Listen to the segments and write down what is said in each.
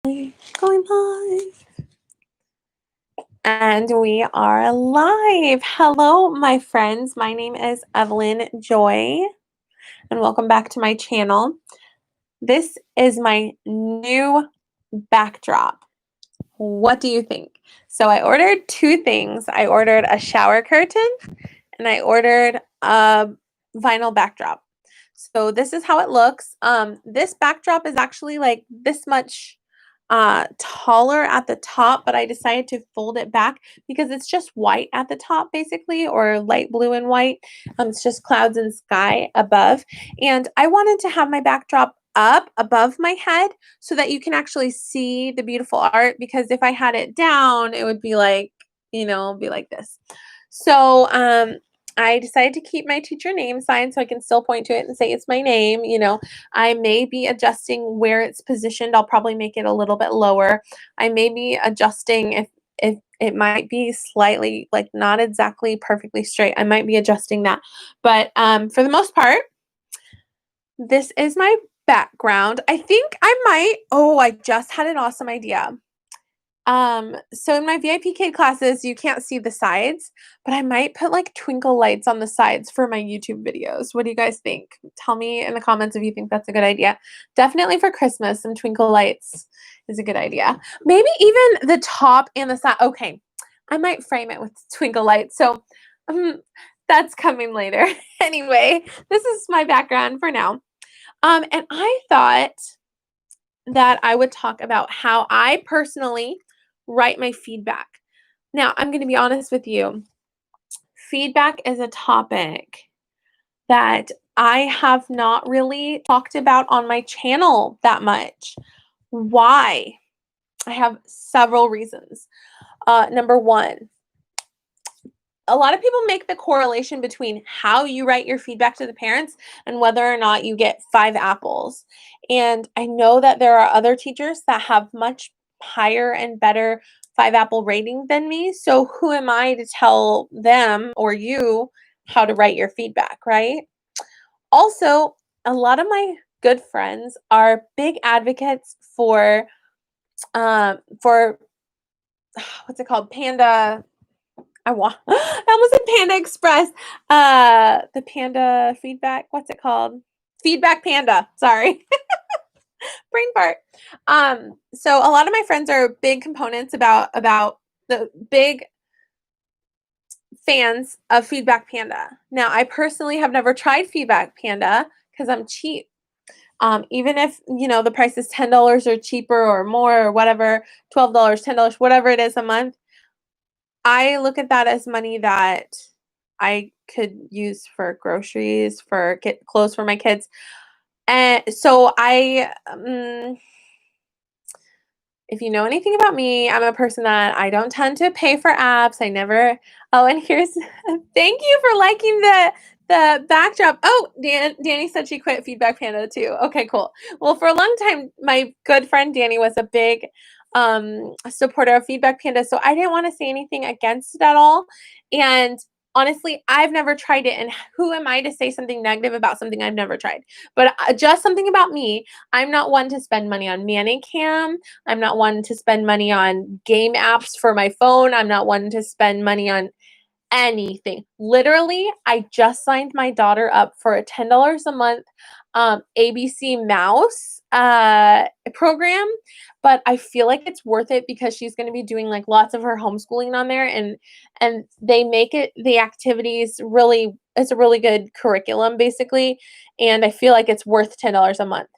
Going live. And we are live. Hello, my friends. My name is Evelyn Joy, and welcome back to my channel. This is my new backdrop. What do you think? So I ordered two things. I ordered a shower curtain and I ordered a vinyl backdrop. So this is how it looks. This backdrop is actually like this much taller at the top, but I decided to fold it back because it's just white at the top basically, or light blue and white. It's just clouds and sky above. And I wanted to have my backdrop up above my head so that you can actually see the beautiful art, because if I had it down, it would be like, be like this. So I decided to keep my teacher name sign so I can still point to it and say it's my name. I may be adjusting where it's positioned. I'll probably make it a little bit lower. I may be adjusting if it might be slightly, like, not exactly perfectly straight. I might be adjusting that. But for the most part, this is my background. I think I just had an awesome idea. So in my VIPKID classes, you can't see the sides, but I might put like twinkle lights on the sides for my YouTube videos. What do you guys think? Tell me in the comments if you think that's a good idea. Definitely for Christmas, some twinkle lights is a good idea. Maybe even the top and the side. Okay, I might frame it with twinkle lights. So that's coming later. Anyway, this is my background for now. And I thought that I would talk about how I personally write my feedback. Now, I'm going to be honest with you. Feedback is a topic that I have not really talked about on my channel that much. Why? I have several reasons. Number one, a lot of people make the correlation between how you write your feedback to the parents and whether or not you get 5 apples. And I know that there are other teachers that have much higher and better 5 apple rating than me. So who am I to tell them or you how to write your feedback, right? Also, a lot of my good friends are big advocates for what's it called? Panda. I almost said Panda Express. The Panda feedback. What's it called? Feedback Panda. Sorry. Brain fart. So a lot of my friends are big components about the big fans of Feedback Panda. Now, I personally have never tried Feedback Panda because I'm cheap. Even if, the price is $10 or cheaper or more or whatever, $12, $10, whatever it is a month, I look at that as money that I could use for groceries, for clothes for my kids. And so if you know anything about me, I'm a person that I don't tend to pay for apps. I never. Oh, and here's thank you for liking the backdrop. Oh, Dani said she quit Feedback Panda too. Okay, cool. Well, for a long time, my good friend Dani was a big supporter of Feedback Panda, so I didn't want to say anything against it at all. And honestly, I've never tried it, and who am I to say something negative about something I've never tried? But just something about me, I'm not one to spend money on Manicam. I'm not one to spend money on game apps for my phone. I'm not one to spend money on anything. Literally, I just signed my daughter up for a $10 a month ABC Mouse program, but I feel like it's worth it because she's going to be doing like lots of her homeschooling on there, and they make it the activities really, it's a really good curriculum basically, and I feel like it's worth $10 a month.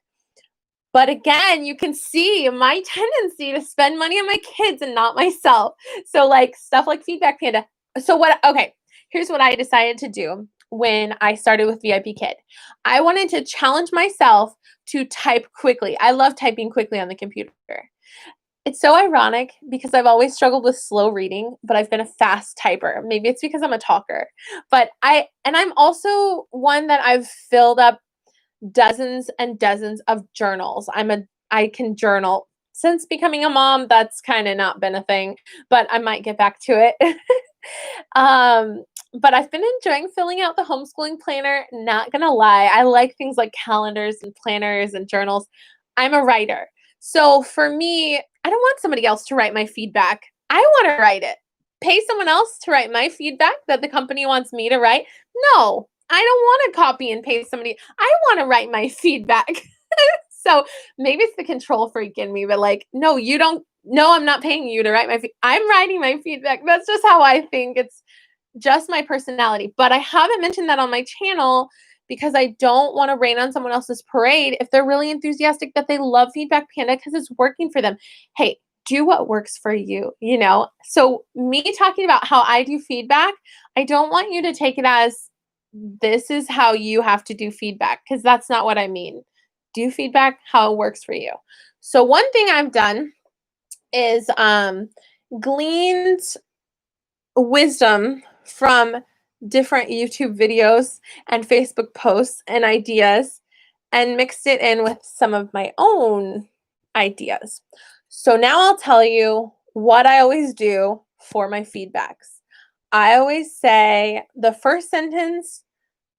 But again, you can see my tendency to spend money on my kids and not myself. So like stuff like Feedback Panda. Okay, here's what I decided to do when I started with VIPKID. I wanted to challenge myself to type quickly. I love typing quickly on the computer. It's so ironic because I've always struggled with slow reading, but I've been a fast typer. Maybe it's because I'm a talker. But I'm also one that I've filled up dozens and dozens of journals. I can journal. Since becoming a mom, that's kind of not been a thing, but I might get back to it. But I've been enjoying filling out the homeschooling planner. Not gonna lie, I like things like calendars and planners and journals. I'm a writer. So for me, I don't want somebody else to write my feedback. I want to write it. Pay someone else to write my feedback that the company wants me to write? No, I don't want to copy and paste somebody. I want to write my feedback. So maybe it's the control freak in me, but like, no, you don't. No, I'm not paying you to write I'm writing my feedback. That's just how I think. It's just my personality. But I haven't mentioned that on my channel because I don't want to rain on someone else's parade if they're really enthusiastic that they love Feedback Panda because it's working for them. Hey, do what works for you, you know? So me talking about how I do feedback, I don't want you to take it as this is how you have to do feedback because that's not what I mean. Do feedback how it works for you. So one thing I've done is gleaned wisdom from different YouTube videos and Facebook posts and ideas and mixed it in with some of my own ideas. So now I'll tell you what I always do for my feedbacks. I always say the first sentence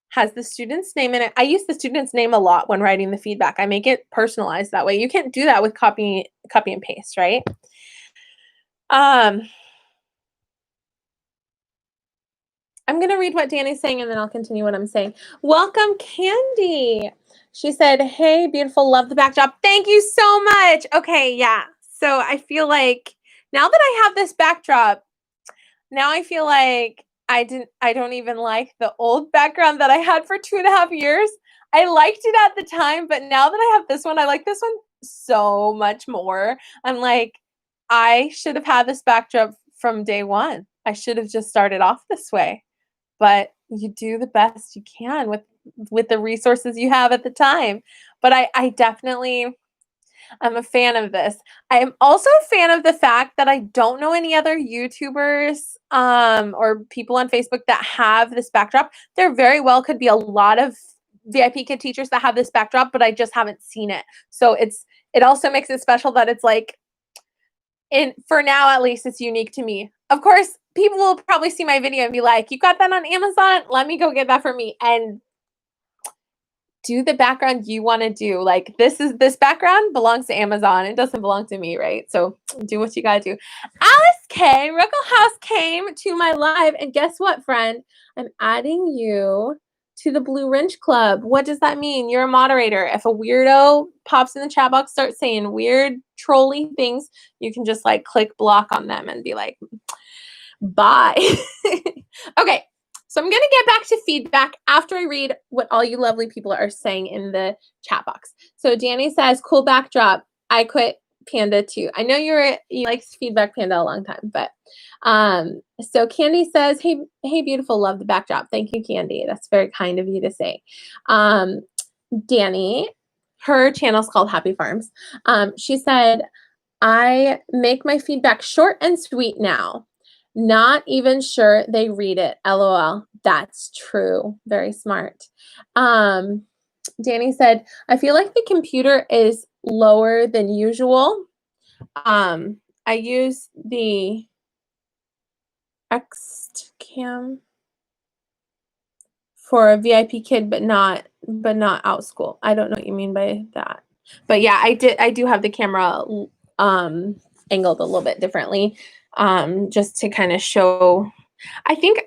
has the student's name in it. I use the student's name a lot when writing the feedback. I make it personalized that way. You can't do that with copy and paste, right? I'm going to read what Dani's saying and then I'll continue what I'm saying. Welcome, Candy. She said, hey, beautiful, love the backdrop. Thank you so much. Okay, yeah. So I feel like now that I have this backdrop, now I feel like I don't even like the old background that I had for 2.5 years. I liked it at the time, but now that I have this one, I like this one so much more. I'm like, I should have had this backdrop from day one. I should have just started off this way. But you do the best you can with the resources you have at the time. But I definitely I'm a fan of this. I am also a fan of the fact that I don't know any other YouTubers or people on Facebook that have this backdrop. There very well could be a lot of VIPKID teachers that have this backdrop, but I just haven't seen it. So it also makes it special that it's like for now at least it's unique to me. Of course, people will probably see my video and be like, you got that on Amazon? Let me go get that for me. And do the background you want to do. Like this background belongs to Amazon. It doesn't belong to me, right? So do what you gotta do. Alice K. Ruckle House came to my live, and guess what, friend? I'm adding you to the Blue Wrench Club. What does that mean? You're a moderator. If a weirdo pops in the chat box, starts saying weird trolly things, you can just like click block on them and be like, bye. Okay. So I'm going to get back to feedback after I read what all you lovely people are saying in the chat box. So Dani says, cool backdrop. I quit Panda too. I know you like Feedback Panda a long time, but so Candy says, hey, beautiful, love the backdrop. Thank you, Candy. That's very kind of you to say. Dani, her channel's called Happy Farms. She said, I make my feedback short and sweet now. Not even sure they read it. LOL. That's true. Very smart. Dani said, I feel like the computer is lower than usual. I use the XCam for a VIPKID, but not OutSchool. I don't know what you mean by that. But yeah, I do have the camera angled a little bit differently. Just to kind of show, I think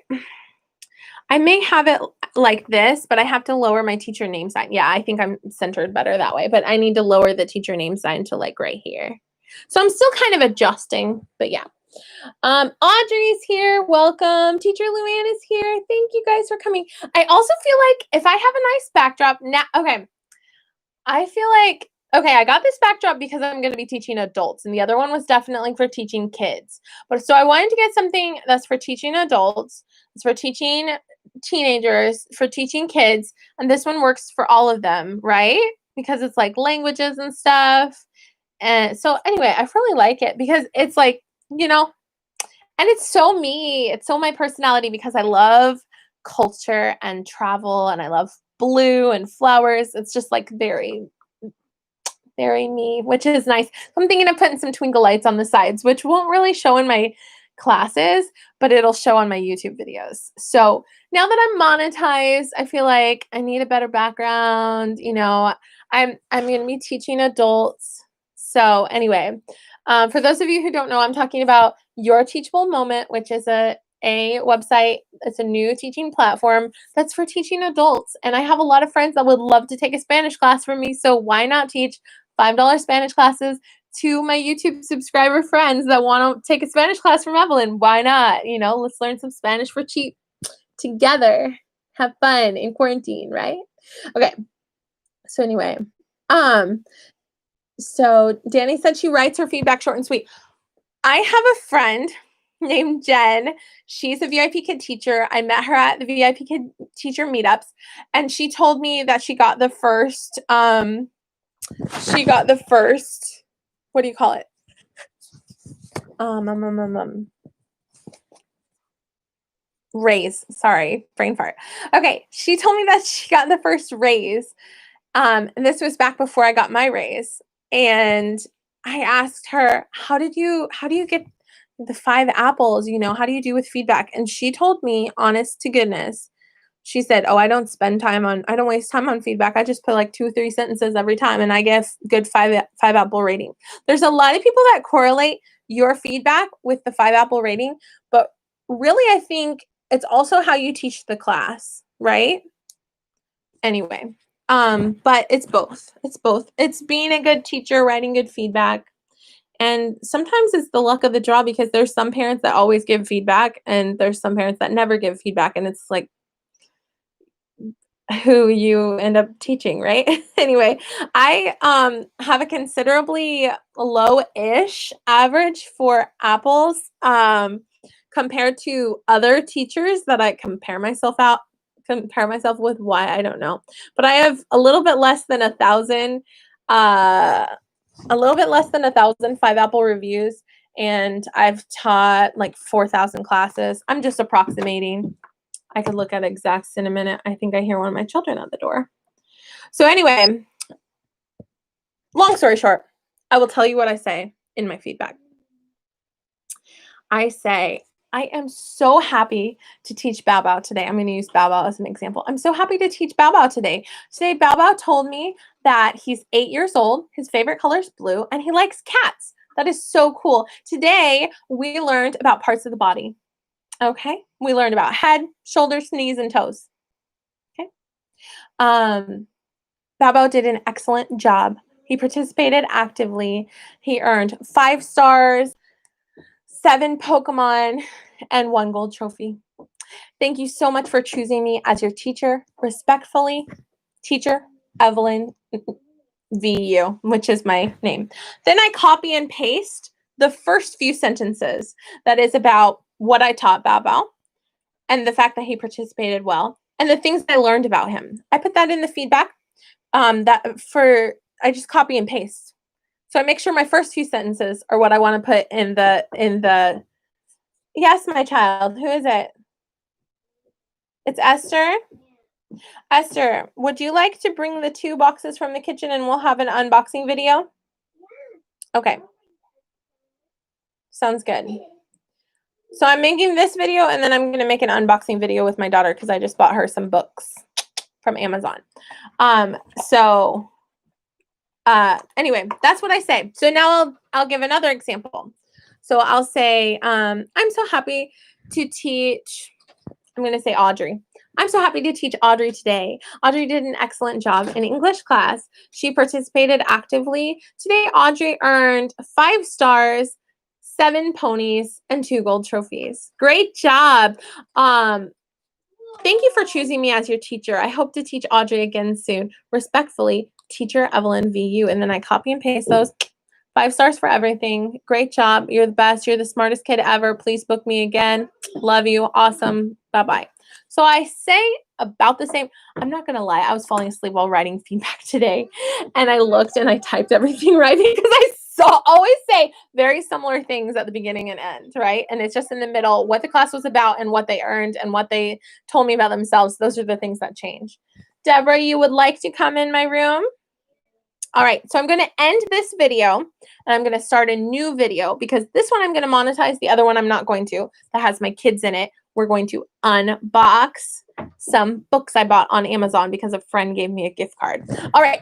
I may have it like this, but I have to lower my teacher name sign. Yeah, I think I'm centered better that way, but I need to lower the teacher name sign to like right here. So I'm still kind of adjusting, but yeah. Audrey's here. Welcome. Teacher Luann is here. Thank you guys for coming. I also feel like if I have a nice backdrop now, okay, I feel like, okay, I got this backdrop because I'm going to be teaching adults, and the other one was definitely for teaching kids. But so I wanted to get something that's for teaching adults, it's for teaching teenagers, for teaching kids, and this one works for all of them, right? Because it's like languages and stuff. And so anyway, I really like it because it's like, you know, and it's so me. It's so my personality because I love culture and travel and I love blue and flowers. It's just like very, very me, which is nice. I'm thinking of putting some twinkle lights on the sides, which won't really show in my classes, but it'll show on my YouTube videos. So now that I'm monetized, I feel like I need a better background. You know, I'm going to be teaching adults. So anyway, for those of you who don't know, I'm talking about Your Teachable Moment, which is a website. It's a new teaching platform that's for teaching adults. And I have a lot of friends that would love to take a Spanish class from me. So why not teach $5 Spanish classes to my YouTube subscriber friends that want to take a Spanish class from Evelyn? Why not? Let's learn some Spanish for cheap together. Have fun in quarantine, right? Okay. So anyway, so Dani said she writes her feedback short and sweet. I have a friend named Jen. She's a VIPKID teacher. I met her at the VIPKID teacher meetups, and she told me that she got the first, what do you call it? Raise. Sorry, brain fart. Okay, she told me that she got the first raise. And this was back before I got my raise. And I asked her, how do you get the 5 apples? How do you do with feedback? And she told me, honest to goodness, she said, oh, I don't waste time on feedback. I just put like 2 or 3 sentences every time and I get good 5 apple rating. There's a lot of people that correlate your feedback with the 5 apple rating, but really I think it's also how you teach the class, right? Anyway, but it's both. It's both. It's being a good teacher, writing good feedback. And sometimes it's the luck of the draw because there's some parents that always give feedback and there's some parents that never give feedback. And it's like who you end up teaching, right? Anyway, I have a considerably low-ish average for apples compared to other teachers that I compare myself with. Why, I don't know, but I have a little bit less than 1,000 5 apple reviews, and I've taught like 4,000 classes. I'm just approximating. I could look at exacts in a minute. I think I hear one of my children at the door. So anyway, long story short, I will tell you what I say in my feedback. I say, I am so happy to teach Bao Bao today. I'm going to use Bao Bao as an example. I'm so happy to teach Bao Bao today. Today, Bao Bao told me that he's 8 years old, his favorite color is blue, and he likes cats. That is so cool. Today, we learned about parts of the body. Okay? We learned about head, shoulders, knees, and toes. Okay? Bao Bao did an excellent job. He participated actively. He earned 5 stars, 7 Pokemon, and 1 gold trophy. Thank you so much for choosing me as your teacher. Respectfully, Teacher Evelyn VU, which is my name. Then I copy and paste the first few sentences that is about what I taught Bao Bao and the fact that he participated well and the things I learned about him. I put that in the feedback. I just copy and paste. So I make sure my first few sentences are what I want to put in the. Yes, my child. Who is it? It's Esther. Esther, would you like to bring the 2 boxes from the kitchen and we'll have an unboxing video? Okay. Sounds good. So I'm making this video and then I'm going to make an unboxing video with my daughter because I just bought her some books from Amazon. Anyway, that's what I say. So now I'll give another example. So I'll say, I'm so happy to teach, I'm going to say Audrey. I'm so happy to teach Audrey today. Audrey did an excellent job in English class. She participated actively. Today, Audrey earned 5 stars, 7 ponies, and 2 gold trophies. Great job. Thank you for choosing me as your teacher. I hope to teach Audrey again soon. Respectfully, Teacher Evelyn VU. And then I copy and paste those. 5 stars for everything. Great job. You're the best. You're the smartest kid ever. Please book me again. Love you. Awesome. Bye-bye. So I say about the same. I'm not going to lie. I was falling asleep while writing feedback today. And I looked and I typed everything right because I always say very similar things at the beginning and end, right? And it's just in the middle what the class was about and what they earned and what they told me about themselves. Those are the things that change. Deborah, you would like to come in my room? All right, so I'm going to end this video and I'm going to start a new video because this one I'm going to monetize. The other one I'm not going to. That has my kids in it. We're going to unbox some books I bought on Amazon because a friend gave me a gift card. All right.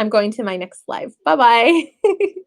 I'm going to my next live. Bye-bye.